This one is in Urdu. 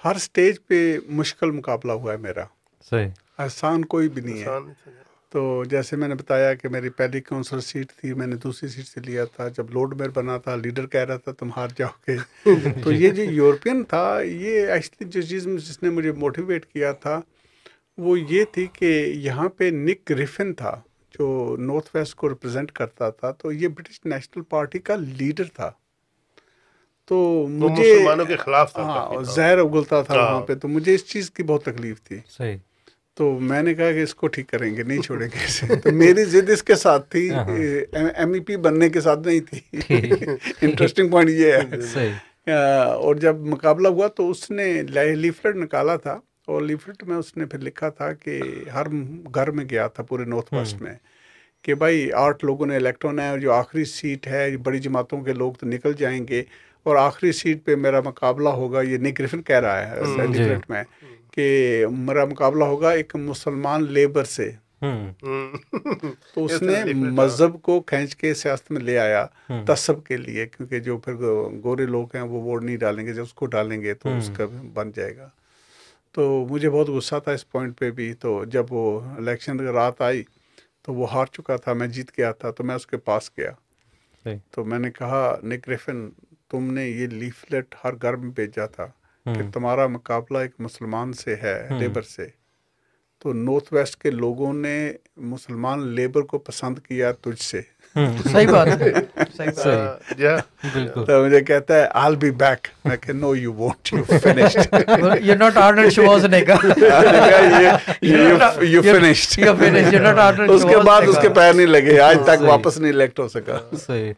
ہر سٹیج پہ مشکل مقابلہ ہوا ہے میرا، صحیح، آسان کوئی بھی نہیں ہے. تو جیسے میں نے بتایا کہ میری پہلی کونسلر سیٹ تھی، میں نے دوسری سیٹ سے لیا تھا. جب لارڈ میئر بنا تھا، لیڈر کہہ رہا تھا تم ہار جاؤ گے. تو یہ جو یورپین تھا، یہ ایکچولی جو چیز جس نے مجھے موٹیویٹ کیا تھا وہ یہ تھی کہ یہاں پہ نک گریفن تھا جو نارتھ ویسٹ کو ریپرزینٹ کرتا تھا. تو یہ برٹش نیشنل پارٹی کا لیڈر تھا. تو مجھے مسلمانوں کے خلاف تھا، ہاں زہر اگلتا تھا وہاں پہ. تو مجھے اس چیز کی بہت تکلیف تھی. صحیح. تو میں نے کہا کہ اس کو ٹھیک کریں گے، نہیں چھوڑیں گے اسے. تو میری ضد اس کے ساتھ تھی، ایم ای پی بننے کے ساتھ نہیں تھی. انٹرسٹنگ پوائنٹ یہ ہے. اور جب مقابلہ ہوا تو اس نے لیفلٹ نکالا تھا، اور لیفلٹ میں اس نے پھر لکھا تھا کہ ہر گھر میں گیا تھا پورے نارتھ ویسٹ میں کہ بھائی 8 لوگوں نے الیکٹ ہونا ہے، اور جو آخری سیٹ ہے بڑی جماعتوں کے لوگ تو نکل جائیں گے، اور آخری سیٹ پہ میرا مقابلہ ہوگا. یہ نک گریفن کہہ رہا ہے لیفلٹ میں کہ میرا مقابلہ ہوگا ایک مسلمان لیبر سے. تو اس نے مذہب کو کھینچ کے سیاست میں لے آیا تعصب کے لیے، کیونکہ جو پھر گورے لوگ ہیں وہ ووٹ نہیں ڈالیں گے، جب اس کو ڈالیں گے تو اس کا بن جائے گا. تو مجھے بہت غصہ تھا اس پوائنٹ پہ بھی. تو جب وہ الیکشن رات آئی تو وہ ہار چکا تھا، میں جیت گیا تھا. تو میں اس کے پاس گیا. تو میں نے کہا نک گریفن، تم نے یہ لیفلیٹ ہر گھر میں بھیجا تھا کہ تمہارا مقابلہ ایک مسلمان سے ہے، لیبر سے. تو نارتھ ویسٹ کے لوگوں نے مسلمان لیبر کو پسند کیا تجھ سے. صحیح بات ہے، بالکل. تو مجھے کہتا ہے I'll be back. میں کہ no you won't, you finished. You're not Arnold Schwarzenegger. You finished. You're finished. You're not Arnold Schwarzenegger. اس کے بعد اس کے پیر نہیں لگے، آج تک واپس نہیں الیکٹ ہو سکا. صحیح.